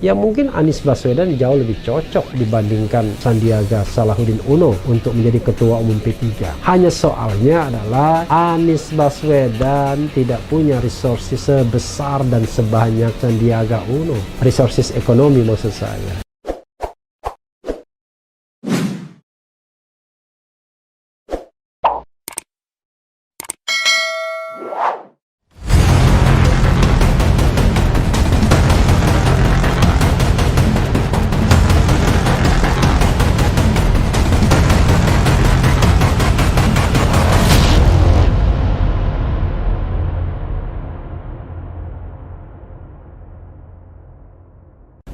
Ya mungkin Anies Baswedan jauh lebih cocok dibandingkan Sandiaga Salahuddin Uno untuk menjadi ketua umum P3. Hanya soalnya adalah Anies Baswedan tidak punya resources sebesar dan sebanyak Sandiaga Uno. Resources ekonomi maksud saya.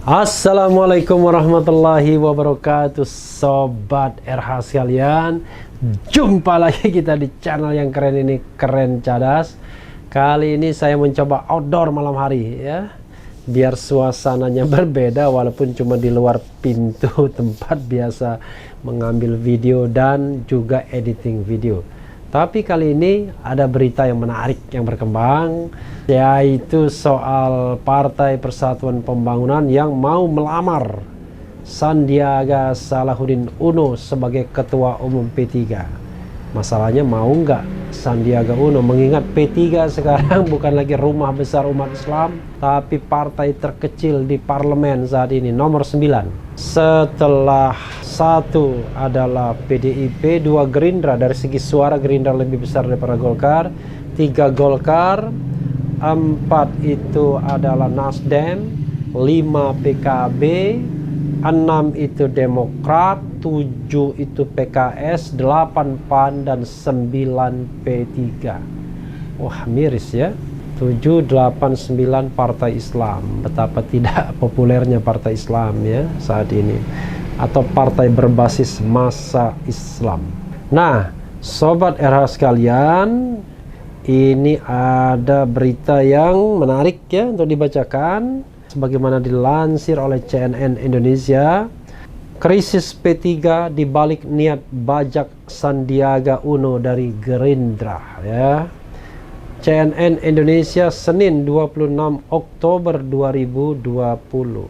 Assalamualaikum warahmatullahi wabarakatuh, Sobat RH sekalian. Jumpa lagi kita di channel yang keren ini, Keren Cadas. Kali ini saya mencoba outdoor malam hari ya, biar suasananya berbeda walaupun cuma di luar pintu tempat biasa mengambil video dan juga editing video. Tapi kali ini ada berita yang menarik yang berkembang, yaitu soal Partai Persatuan Pembangunan yang mau melamar Sandiaga Salahuddin Uno sebagai Ketua Umum P3. Masalahnya mau nggak Sandiaga Uno, mengingat P3 sekarang bukan lagi rumah besar umat Islam, tapi partai terkecil di parlemen saat ini, nomor 9. Setelah satu adalah PDIP, 2 Gerindra, dari segi suara Gerindra lebih besar daripada Golkar, 3 Golkar, 4 itu adalah Nasdem, 5 PKB, 6 itu Demokrat, 7 itu PKS, 8 PAN, dan 9 P3. Wah, miris ya. 7, 8, 9 partai Islam. Betapa tidak populernya partai Islam ya saat ini, atau partai berbasis massa Islam. Nah, Sobat RH sekalian, ini ada berita yang menarik ya untuk dibacakan. Sebagaimana dilansir oleh CNN Indonesia, krisis P3 dibalik niat bajak Sandiaga Uno dari Gerindra ya. CNN Indonesia, Senin 26 Oktober 2020.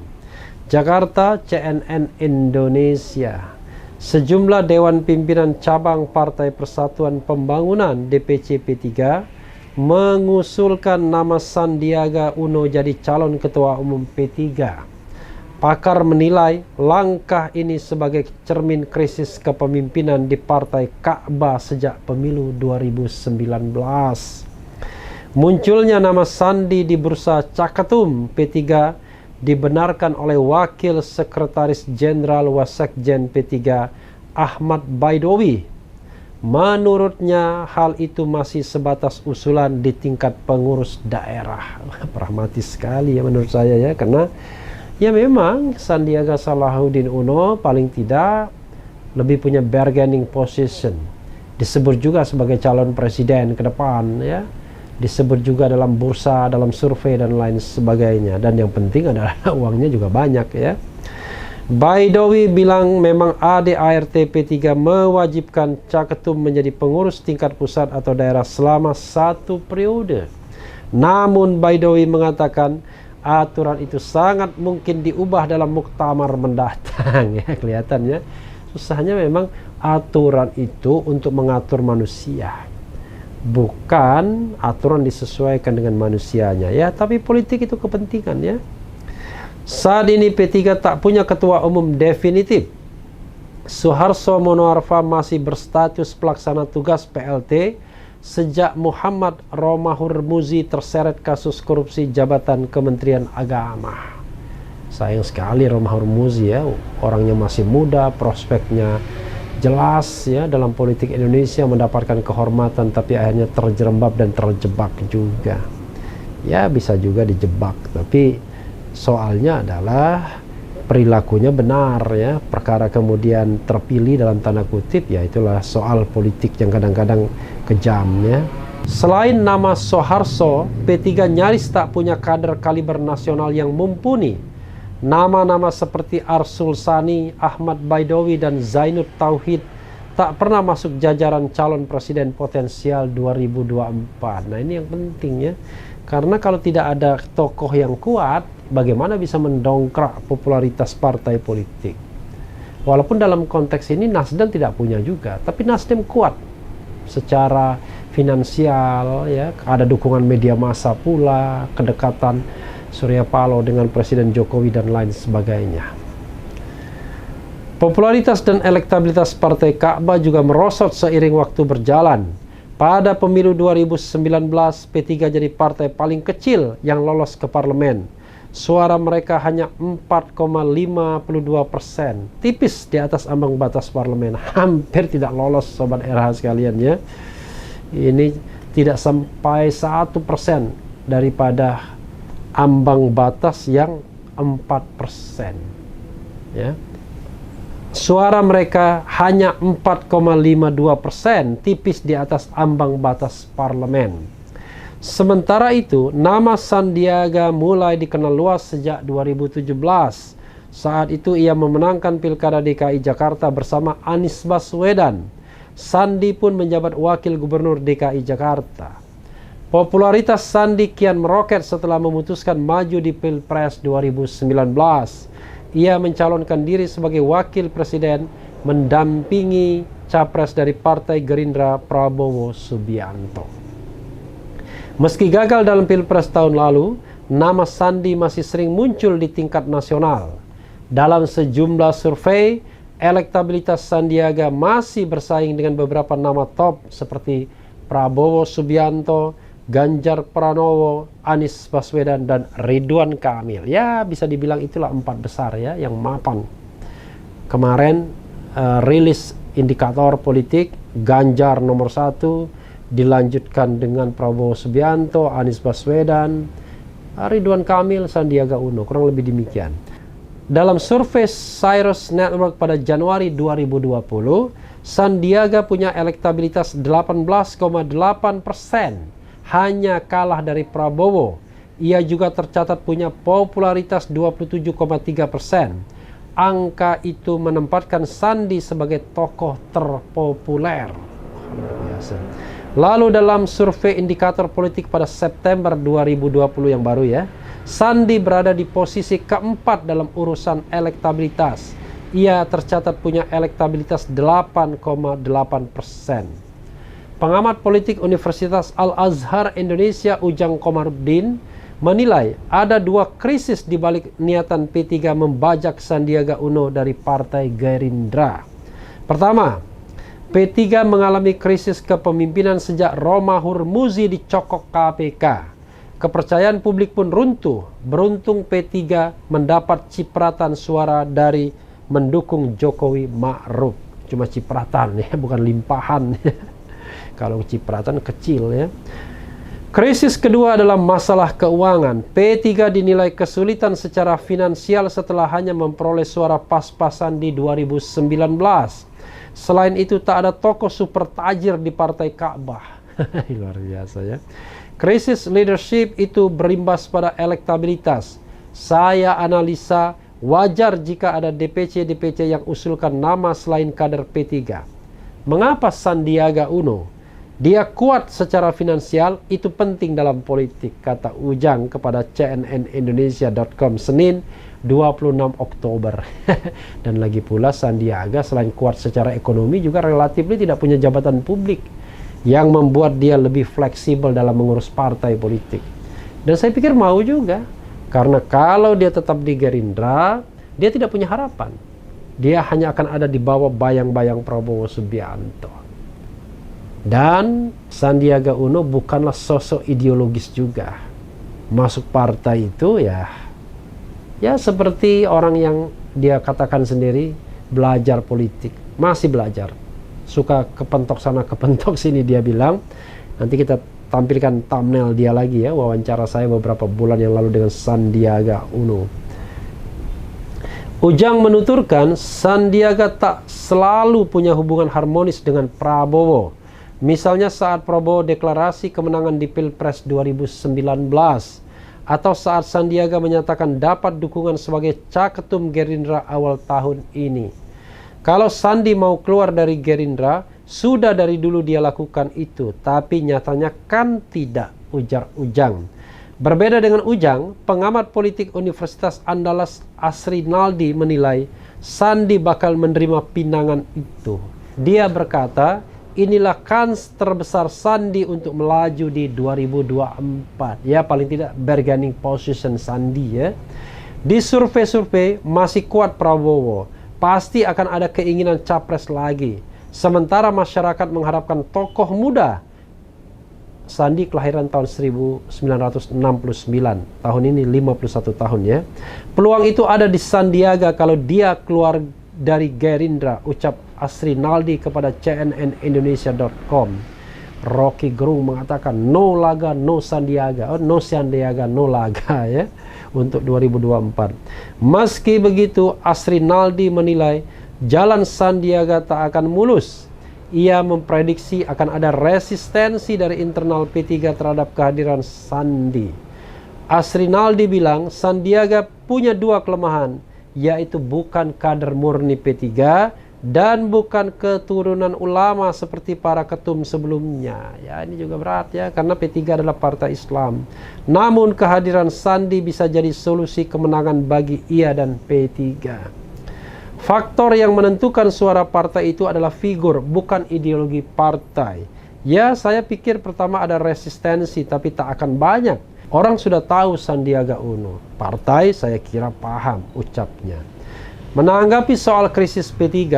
Jakarta, CNN Indonesia. Sejumlah Dewan Pimpinan Cabang Partai Persatuan Pembangunan DPC P3 mengusulkan nama Sandiaga Uno jadi calon Ketua Umum P3. Pakar menilai langkah ini sebagai cermin krisis kepemimpinan di Partai Ka'bah sejak pemilu 2019. Munculnya nama Sandi di bursa Cakatum P3 dibenarkan oleh Wakil Sekretaris Jenderal Wasekjen P3 Ahmad Baidowi. Menurutnya hal itu masih sebatas usulan di tingkat pengurus daerah. Pragmatis sekali ya menurut saya ya, karena ya memang Sandiaga Salahuddin Uno paling tidak lebih punya bargaining position. Disebut juga sebagai calon presiden ke depan ya. Disebut juga dalam bursa, dalam survei dan lain sebagainya. Dan yang penting adalah uangnya juga banyak ya. Baidowi bilang memang ADART P3 mewajibkan Caketum menjadi pengurus tingkat pusat atau daerah selama 1 periode. Namun Baidowi mengatakan aturan itu sangat mungkin diubah dalam muktamar mendatang ya. Kelihatannya susahnya memang aturan itu untuk mengatur manusia, bukan aturan disesuaikan dengan manusianya ya, tapi politik itu kepentingan ya. Saat ini P3 tak punya ketua umum definitif. Suharso Monoarfa masih berstatus pelaksana tugas PLT sejak Muhammad Romahur Muzi terseret kasus korupsi jabatan Kementerian Agama. Sayang sekali Romahur Muzi ya, orangnya masih muda, prospeknya jelas ya dalam politik Indonesia, mendapatkan kehormatan, tapi akhirnya terjerembab dan terjebak juga. Ya bisa juga dijebak, tapi soalnya adalah perilakunya benar ya, perkara kemudian terpilih dalam tanda kutip, ya itulah soal politik yang kadang-kadang kejam ya. Selain nama Soeharto, P3 nyaris tak punya kader kaliber nasional yang mumpuni. Nama-nama seperti Arsul Sani, Ahmad Baidowi, dan Zainud Tauhid tak pernah masuk jajaran calon presiden potensial 2024. Nah ini yang penting ya. Karena kalau tidak ada tokoh yang kuat, bagaimana bisa mendongkrak popularitas partai politik? Walaupun dalam konteks ini Nasdem tidak punya juga, tapi Nasdem kuat secara finansial, ya, ada dukungan media massa pula, kedekatan Surya Paloh dengan Presiden Jokowi dan lain sebagainya. Popularitas dan elektabilitas Partai Ka'bah juga merosot seiring waktu berjalan. Pada pemilu 2019, P3 jadi partai paling kecil yang lolos ke parlemen. Suara mereka hanya 4,52%, tipis di atas ambang batas parlemen. Hampir tidak lolos, Sobat RH sekalian ya. Ini tidak sampai 1% daripada ambang batas yang 4%. Ya. Suara mereka hanya 4,52%, tipis di atas ambang batas parlemen. Sementara itu, nama Sandiaga mulai dikenal luas sejak 2017. Saat itu ia memenangkan Pilkada DKI Jakarta bersama Anies Baswedan. Sandi pun menjabat Wakil Gubernur DKI Jakarta. Popularitas Sandi kian meroket setelah memutuskan maju di Pilpres 2019. Ia mencalonkan diri sebagai wakil presiden mendampingi capres dari Partai Gerindra Prabowo Subianto. Meski gagal dalam Pilpres tahun lalu, nama Sandi masih sering muncul di tingkat nasional. Dalam sejumlah survei, elektabilitas Sandiaga masih bersaing dengan beberapa nama top seperti Prabowo Subianto, Ganjar Pranowo, Anies Baswedan, dan Ridwan Kamil. Ya, bisa dibilang itulah 4 besar ya yang mapan. Kemarin rilis indikator politik, Ganjar nomor 1, dilanjutkan dengan Prabowo Subianto, Anies Baswedan, Ridwan Kamil, Sandiaga Uno, kurang lebih demikian. Dalam survei Cyrus Network pada Januari 2020, Sandiaga punya elektabilitas 18,8%. Hanya kalah dari Prabowo. Ia juga tercatat punya popularitas 27,3%. Angka itu menempatkan Sandi sebagai tokoh terpopuler. Luar biasa. Lalu dalam survei indikator politik pada September 2020 yang baru ya, Sandi berada di posisi keempat dalam urusan elektabilitas. Ia tercatat punya elektabilitas 8,8%. Pengamat politik Universitas Al-Azhar Indonesia Ujang Komarudin menilai ada 2 krisis di balik niatan P3 membajak Sandiaga Uno dari Partai Gerindra. Pertama, P3 mengalami krisis kepemimpinan sejak Roma Hurmuzi dicokok KPK. Kepercayaan publik pun runtuh. Beruntung P3 mendapat cipratan suara dari mendukung Jokowi Ma'ruf. Cuma cipratan ya, bukan limpahan. Kalau cipratan kecil ya. Krisis kedua adalah masalah keuangan. P3 dinilai kesulitan secara finansial setelah hanya memperoleh suara pas-pasan di 2019. Selain itu tak ada tokoh super tajir di Partai Ka'bah. Luar biasa ya. Krisis leadership itu berimbas pada elektabilitas. Saya analisa wajar jika ada DPC-DPC yang usulkan nama selain kader P3. Mengapa Sandiaga Uno? Dia kuat secara finansial, itu penting dalam politik, kata Ujang kepada cnnindonesia.com Senin 26 Oktober. Dan lagi pula Sandiaga selain kuat secara ekonomi juga relatif tidak punya jabatan publik yang membuat dia lebih fleksibel dalam mengurus partai politik. Dan saya pikir mau juga, karena kalau dia tetap di Gerindra, dia tidak punya harapan. Dia hanya akan ada di bawah bayang-bayang Prabowo Subianto. Dan Sandiaga Uno bukanlah sosok ideologis juga. Masuk partai itu ya seperti orang yang dia katakan sendiri belajar politik, masih belajar. Suka kepentok sana kepentok sini, dia bilang. Nanti kita tampilkan thumbnail dia lagi ya, wawancara saya beberapa bulan yang lalu dengan Sandiaga Uno. Ujang menuturkan Sandiaga tak selalu punya hubungan harmonis dengan Prabowo. Misalnya saat Prabowo deklarasi kemenangan di Pilpres 2019, atau saat Sandiaga menyatakan dapat dukungan sebagai caketum Gerindra awal tahun ini. Kalau Sandi mau keluar dari Gerindra, sudah dari dulu dia lakukan itu, tapi nyatanya kan tidak, ujar Ujang. Berbeda dengan Ujang, pengamat politik Universitas Andalas Asrinaldi menilai Sandi bakal menerima pinangan itu. Dia berkata, inilah kans terbesar Sandi untuk melaju di 2024. Ya, paling tidak bargaining position Sandi ya. Di survei-survei masih kuat Prabowo. Pasti akan ada keinginan capres lagi. Sementara masyarakat mengharapkan tokoh muda. Sandi kelahiran tahun 1969. Tahun ini 51 tahun ya. Peluang itu ada di Sandiaga kalau dia keluar dari Gerindra, ucap Asrinaldi kepada cnnindonesia.com. Rocky Gerung mengatakan no laga no Sandiaga, no Sandiaga no laga ya untuk 2024. Meski begitu, Asrinaldi menilai jalan Sandiaga tak akan mulus. Ia memprediksi akan ada resistensi dari internal P3 terhadap kehadiran Sandi. Asrinaldi bilang Sandiaga punya dua kelemahan, yaitu bukan kader murni P3 dan bukan keturunan ulama seperti para ketum sebelumnya. Ya, ini juga berat ya, karena P3 adalah partai Islam. Namun kehadiran Sandi bisa jadi solusi kemenangan bagi ia dan P3. Faktor yang menentukan suara partai itu adalah figur, bukan ideologi partai. Ya, saya pikir pertama ada resistensi, tapi tak akan banyak. Orang sudah tahu Sandiaga Uno. Partai saya kira paham, ucapnya. Menanggapi soal krisis P3,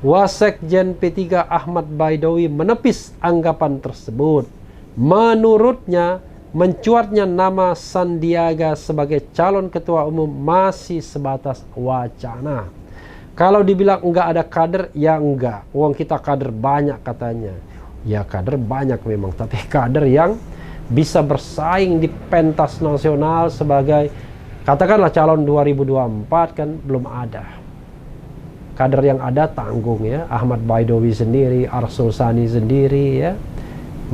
Wasekjen P3 Ahmad Baidowi menepis anggapan tersebut. Menurutnya, mencuatnya nama Sandiaga sebagai calon ketua umum masih sebatas wacana. Kalau dibilang enggak ada kader, ya enggak. Uang kita kader banyak katanya. Ya kader banyak memang, tapi kader yang bisa bersaing di pentas nasional sebagai katakanlah calon 2024 kan belum ada. Kader yang ada tanggung ya, Ahmad Baidowi sendiri, Arsul Sani sendiri ya,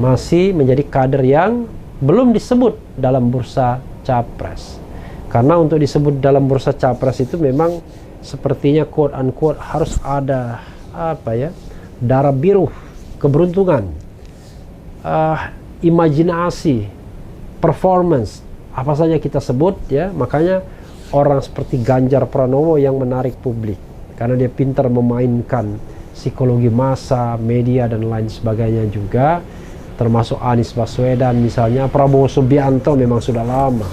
masih menjadi kader yang belum disebut dalam bursa capres. Karena untuk disebut dalam bursa capres itu memang sepertinya quote unquote harus ada apa ya, darah biru, keberuntungan, imajinasi, performance, apa saja kita sebut ya. Makanya orang seperti Ganjar Pranowo yang menarik publik karena dia pintar memainkan psikologi massa, media dan lain sebagainya juga, termasuk Anies Baswedan misalnya. Prabowo Subianto memang sudah lama,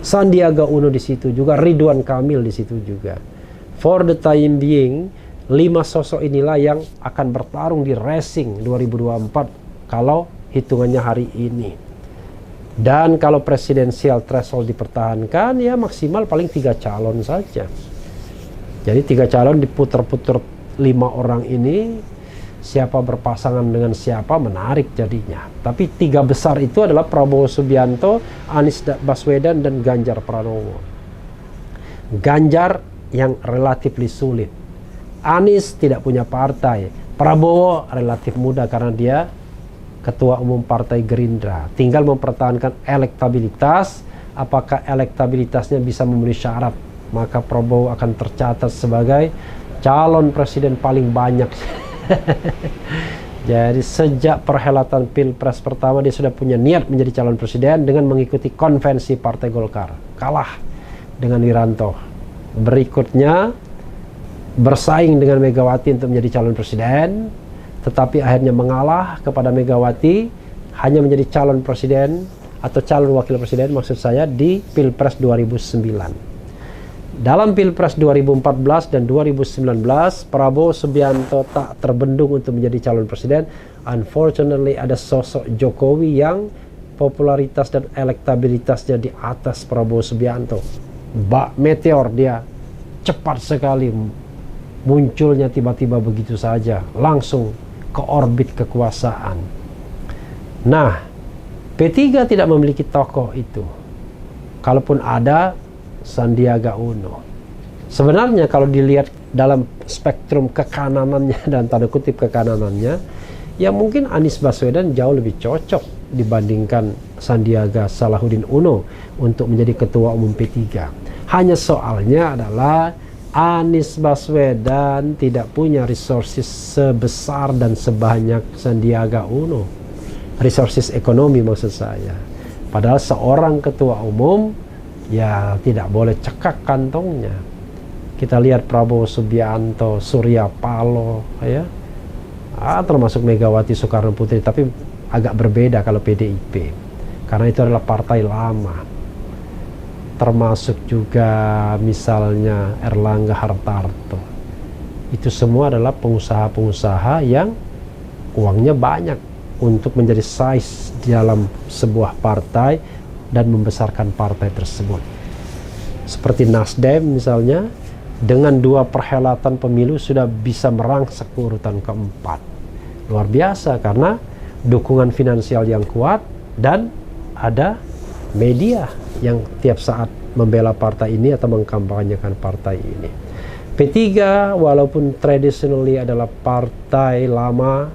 Sandiaga Uno di situ juga, Ridwan Kamil di situ juga. For the time being, 5 sosok inilah yang akan bertarung di racing 2024 kalau hitungannya hari ini. Dan kalau presidensial threshold dipertahankan, ya maksimal paling 3 calon saja. Jadi 3 calon diputer-puter 5 orang ini, siapa berpasangan dengan siapa menarik jadinya. Tapi 3 besar itu adalah Prabowo Subianto, Anies Baswedan, dan Ganjar Pranowo. Ganjar yang relatif sulit. Anies tidak punya partai. Prabowo relatif mudah karena dia ketua umum partai Gerindra. Tinggal mempertahankan elektabilitas. Apakah elektabilitasnya bisa memenuhi syarat, maka Prabowo akan tercatat sebagai calon presiden paling banyak. Jadi sejak perhelatan Pilpres pertama dia sudah punya niat menjadi calon presiden dengan mengikuti konvensi Partai Golkar. Kalah dengan Wiranto. Berikutnya bersaing dengan Megawati untuk menjadi calon presiden, tetapi akhirnya mengalah kepada Megawati, hanya menjadi calon presiden atau calon wakil presiden maksud saya di Pilpres 2009. Dalam Pilpres 2014 dan 2019, Prabowo Subianto tak terbendung untuk menjadi calon presiden. Unfortunately ada sosok Jokowi yang popularitas dan elektabilitasnya di atas Prabowo Subianto. Meteor, dia cepat sekali munculnya tiba-tiba begitu saja, langsung ke orbit kekuasaan. Nah, P3 tidak memiliki tokoh itu. Kalaupun ada, Sandiaga Uno. Sebenarnya kalau dilihat dalam spektrum kekananannya dan tanda kutip kekananannya, ya mungkin Anies Baswedan jauh lebih cocok dibandingkan Sandiaga Salahuddin Uno untuk menjadi ketua umum P3. Hanya soalnya adalah Anies Baswedan tidak punya resources sebesar dan sebanyak Sandiaga Uno. Resources ekonomi maksud saya. Padahal seorang ketua umum ya tidak boleh cekak kantongnya. Kita lihat Prabowo Subianto, Surya Paloh, ya, termasuk Megawati Soekarno Putri, tapi agak berbeda kalau PDIP, karena itu adalah partai lama. Termasuk juga misalnya Erlangga Hartarto. Itu semua adalah pengusaha-pengusaha yang uangnya banyak untuk menjadi size di dalam sebuah partai dan membesarkan partai tersebut. Seperti Nasdem misalnya, dengan 2 perhelatan pemilu sudah bisa merangsek ke urutan keempat. Luar biasa karena dukungan finansial yang kuat dan ada media yang tiap saat membela partai ini atau mengkampanyekan partai ini. P3 walaupun traditionally adalah partai lama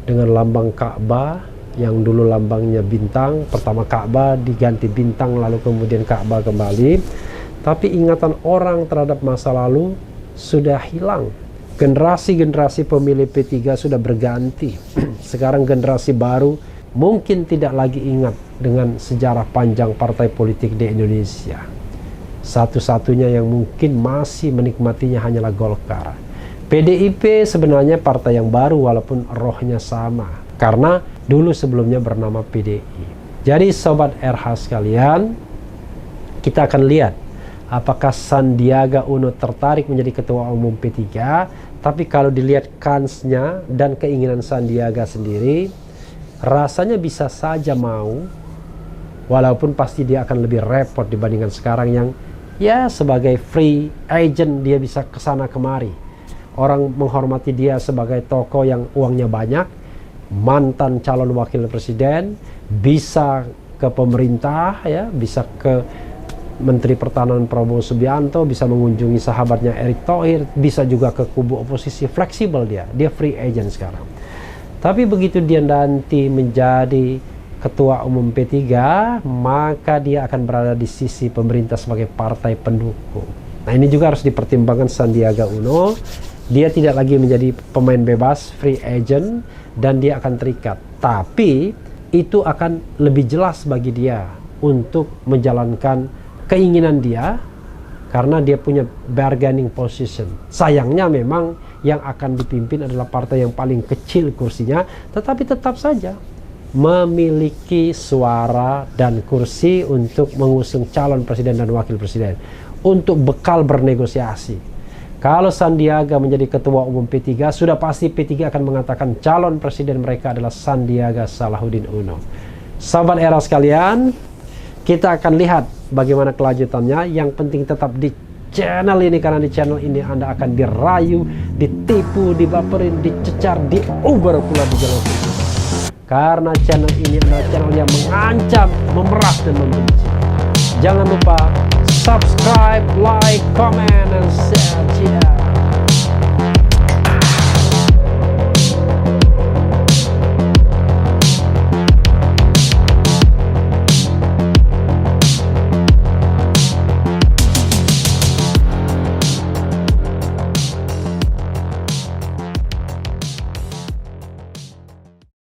dengan lambang Ka'bah, yang dulu lambangnya bintang, pertama Ka'bah diganti bintang lalu kemudian Ka'bah kembali. Tapi ingatan orang terhadap masa lalu sudah hilang. Generasi-generasi pemilih P3 sudah berganti. Sekarang generasi baru mungkin tidak lagi ingat dengan sejarah panjang partai politik di Indonesia. Satu-satunya yang mungkin masih menikmatinya hanyalah Golkar. PDIP sebenarnya partai yang baru walaupun rohnya sama, karena dulu sebelumnya bernama PDI. Jadi Sobat RH sekalian, kita akan lihat apakah Sandiaga Uno tertarik menjadi ketua umum P3. Tapi kalau dilihat kansnya dan keinginan Sandiaga sendiri, rasanya bisa saja mau, walaupun pasti dia akan lebih repot dibandingkan sekarang yang ya sebagai free agent dia bisa kesana kemari. Orang menghormati dia sebagai tokoh yang uangnya banyak, mantan calon wakil presiden, bisa ke pemerintah, ya, bisa ke Menteri Pertahanan Prabowo Subianto, bisa mengunjungi sahabatnya Erick Thohir, bisa juga ke kubu oposisi. Fleksibel dia free agent sekarang. Tapi begitu dia nanti menjadi ketua umum P3, maka dia akan berada di sisi pemerintah sebagai partai pendukung. Nah, ini juga harus dipertimbangkan Sandiaga Uno. Dia tidak lagi menjadi pemain bebas, free agent, dan dia akan terikat. Tapi itu akan lebih jelas bagi dia untuk menjalankan keinginan dia, karena dia punya bargaining position. Sayangnya memang yang akan dipimpin adalah partai yang paling kecil kursinya, tetapi tetap saja memiliki suara dan kursi untuk mengusung calon presiden dan wakil presiden, untuk bekal bernegosiasi. Kalau Sandiaga menjadi ketua umum P3, sudah pasti P3 akan mengatakan calon presiden mereka adalah Sandiaga Salahuddin Uno. Sahabat era sekalian, kita akan lihat bagaimana kelanjutannya. Yang penting tetap di channel ini, karena di channel ini Anda akan dirayu, ditipu, dibaperin, dicecar, diuber pula di jalur khusus. Karena channel ini adalah channel yang mengancam, memeras, dan membenci. Jangan lupa subscribe, like, comment, and share.